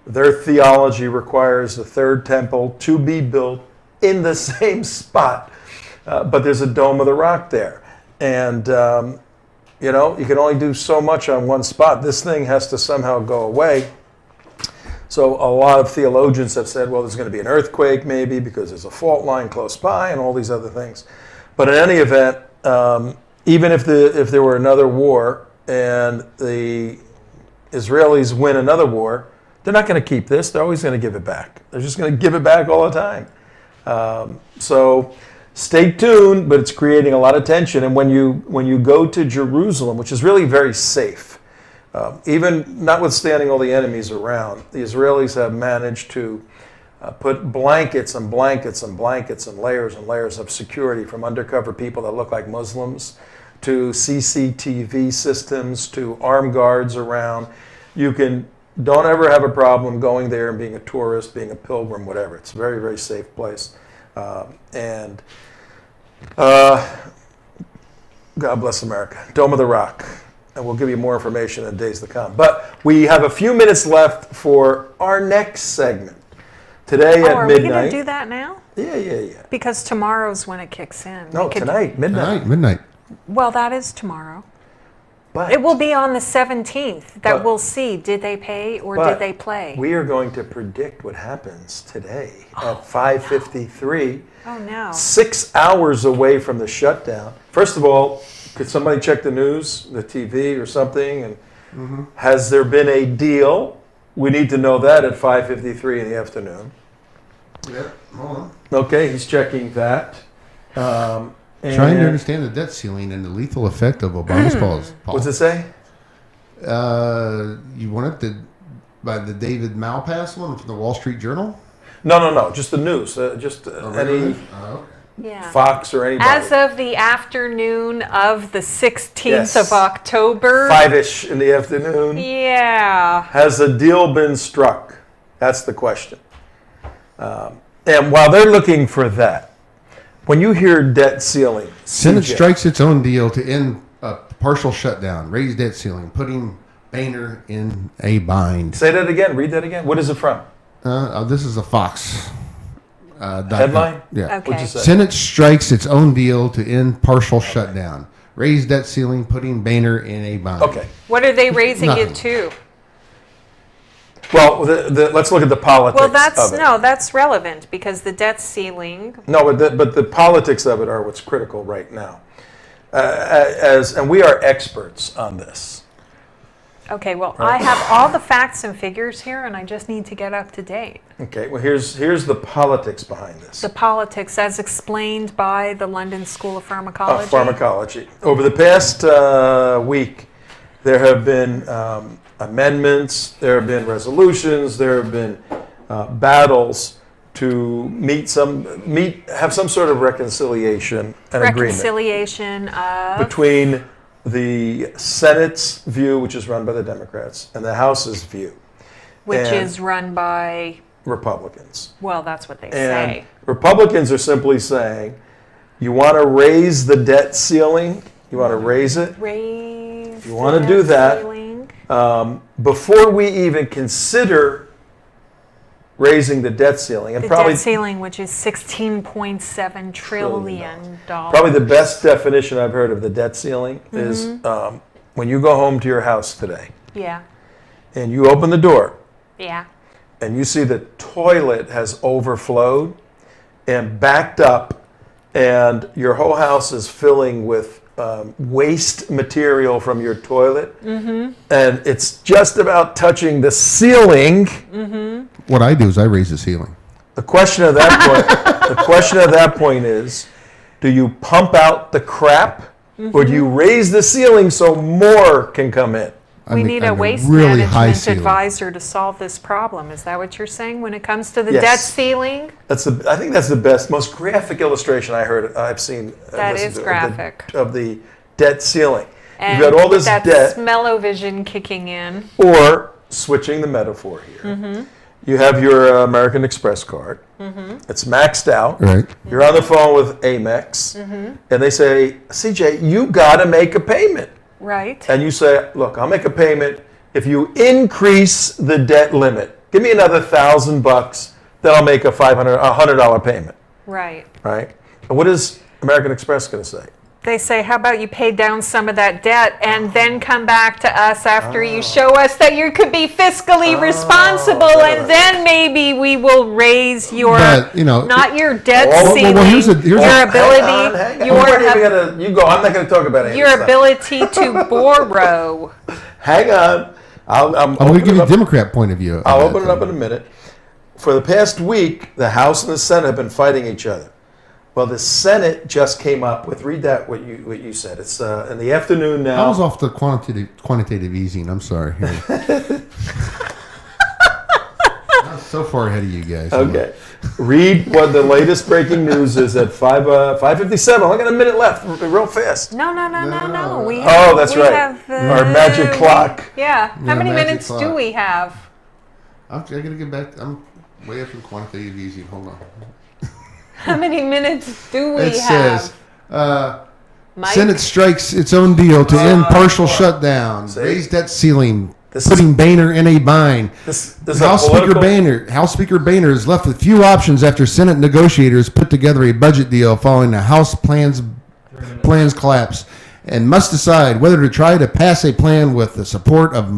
their theology requires the third temple to be built in the same spot. But there's a Dome of the Rock there. And you can only do so much on one spot. This thing has to somehow go away. So a lot of theologians have said, well, there's going to be an earthquake maybe because there's a fault line close by and all these other things. But in any event, even if there were another war and the Israelis win another war, they're not going to keep this. They're always going to give it back. They're just going to give it back all the time. So stay tuned, but it's creating a lot of tension. And when you go to Jerusalem, which is really very safe, even notwithstanding all the enemies around, the Israelis have managed to put blankets and blankets and blankets and layers of security, from undercover people that look like Muslims to CCTV systems to armed guards around. Don't ever have a problem going there and being a tourist, being a pilgrim, whatever. It's a very, very safe place. And God bless America. Dome of the Rock. And we'll give you more information in the days to come. But we have a few minutes left for our next segment. Today at midnight. Are we going to do that now? Yeah. Because tomorrow's when it kicks in. No, tonight, midnight. Midnight. Well, that is tomorrow. But it will be on the 17th that we'll see, did they pay or did they play? We are going to predict what happens today at 5:53. Oh, no. 6 hours away from the shutdown. First of all, could somebody check the news, the TV or something? And has there been a deal? We need to know that at 5:53 in the afternoon. Yeah, hold on. Okay, he's checking that. Trying to understand the debt ceiling and the lethal effect of Obama's policy. What's it say? You want it by the David Malpass one from the Wall Street Journal? No. Just the news. Any Fox or anybody. As of the afternoon of the 16th of October. 5-ish in the afternoon. Yeah. Has a deal been struck? That's the question. And while they're looking for that, when you hear debt ceiling, Senate strikes its own deal to end a partial shutdown, raise debt ceiling, putting Boehner in a bind. Say that again. Read that again. What is it from? This is a Fox headline. Yeah. Okay. What'd you say? Senate strikes its own deal to end partial shutdown, raise debt ceiling, putting Boehner in a bind. Okay. What are they raising it to? Well, let's look at the politics. Well, that's relevant because the debt ceiling. No, but the politics of it are what's critical right now. And we are experts on this. Okay, well, I have all the facts and figures here, and I just need to get up to date. Okay, well, here's the politics behind this. The politics, as explained by the London School of Pharmacology. Pharmacology. Over the past week, there have been amendments, there have been resolutions, there have been battles to have some sort of reconciliation and reconciliation agreement between the Senate's view, which is run by the Democrats, and the House's view, which is run by Republicans. Well, that's what they And say. Republicans are simply saying, you want to raise the debt ceiling, you want to raise it, Raise. you want to do that. Before we even consider raising the debt ceiling, and The probably debt ceiling, which is $16.7 trillion. probably the best definition I've heard of the debt ceiling is when you go home to your house today Yeah. and you open the door Yeah. and you see the toilet has overflowed and backed up and your whole house is filling with waste material from your toilet, and it's just about touching the ceiling. What I do is I raise the ceiling. The question at that point is, do you pump out the crap, or do you raise the ceiling so more can come in? We need a waste really high management ceiling. advisor to solve this problem. Is that what you're saying when it comes to the debt ceiling? I think that's the best, most graphic illustration I've seen. That is graphic. Of the debt ceiling. And You've got all this that's debt. smell-o-vision kicking in. Or, switching the metaphor here, you have your American Express card. It's maxed out. Right. You're on the phone with Amex, and they say, CJ, you got to make a payment. Right. And you say, look, I'll make a payment if you increase the debt limit. Give me another $1,000, then I'll make a $100 payment. Right. Right? And what is American Express going to say? They say, how about you pay down some of that debt and then come back to us after you show us that you could be fiscally responsible, and then maybe we will raise your, not your debt ceiling, your ability, you go. I'm not going to talk about it. your ability to borrow. Hang on. I'm going to give you a Democrat point of view. I'll open it up in a minute. For the past week, the House and the Senate have been fighting each other. Well, the Senate just came up with, read that, what you said. It's in the afternoon now. I was off the quantitative easing. I'm sorry. I'm so far ahead of you guys. Okay. Read what the latest breaking news is at 5:57. I got a minute left, real fast. No. That's right. Our magic clock. Yeah. How many minutes do we have? I got to get back. I'm way up in quantitative easing. Hold on. How many minutes do we have? It says, Senate strikes its own deal to end partial shutdown, raise debt ceiling, putting Boehner in a bind. House Speaker Boehner is left with few options after Senate negotiators put together a budget deal following the House plans collapse, and must decide whether to try to pass a plan with the support of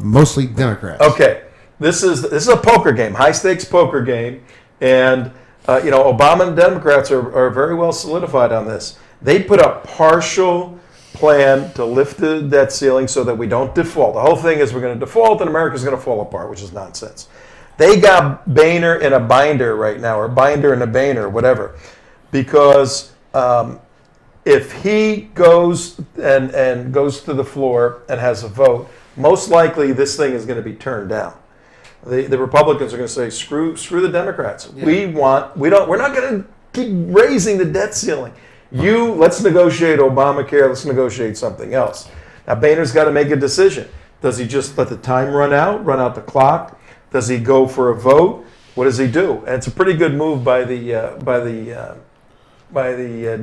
mostly Democrats. Okay, this is a poker game, high stakes poker game, and. Obama and Democrats are very well solidified on this. They put a partial plan to lift the debt ceiling so that we don't default. The whole thing is we're going to default and America's going to fall apart, which is nonsense. They got Boehner in a binder right now, or binder in a Boehner, whatever, because if he goes and goes to the floor and has a vote, most likely this thing is going to be turned down. The Republicans are going to say, screw the Democrats. Yeah. We're not going to keep raising the debt ceiling. Let's negotiate Obamacare. Let's negotiate something else. Now, Boehner's got to make a decision. Does he just let the time run out the clock? Does he go for a vote? What does he do? And it's a pretty good move by the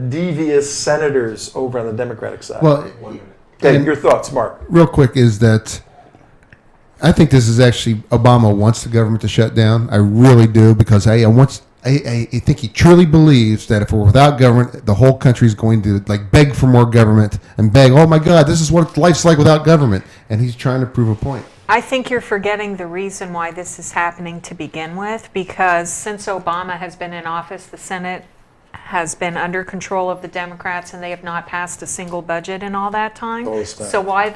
devious senators over on the Democratic side. Well, okay, your thoughts, Mark. Real quick is that I think this is actually Obama wants the government to shut down. I really do, because I think he truly believes that if we're without government, the whole country is going to beg for more government and beg, oh my God, this is what life's like without government. And he's trying to prove a point. I think you're forgetting the reason why this is happening to begin with, because since Obama has been in office, the Senate has been under control of the Democrats and they have not passed a single budget in all that time. So why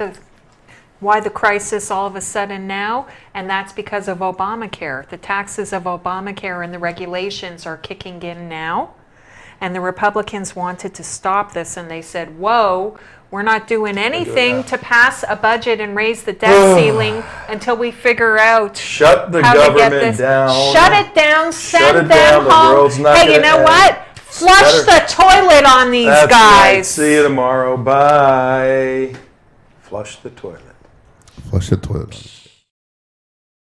the crisis all of a sudden now? And that's because of Obamacare. The taxes of Obamacare and the regulations are kicking in now. And the Republicans wanted to stop this, and they said, whoa, we're not doing anything to pass a budget and raise the debt ceiling until we figure out Shut the how government to get this down. Shut it down, send them down. The home. world's not Hey, you know what? Flush the toilet on these guys. Right. See you tomorrow. Bye. Flush the toilet. Flush the toilet.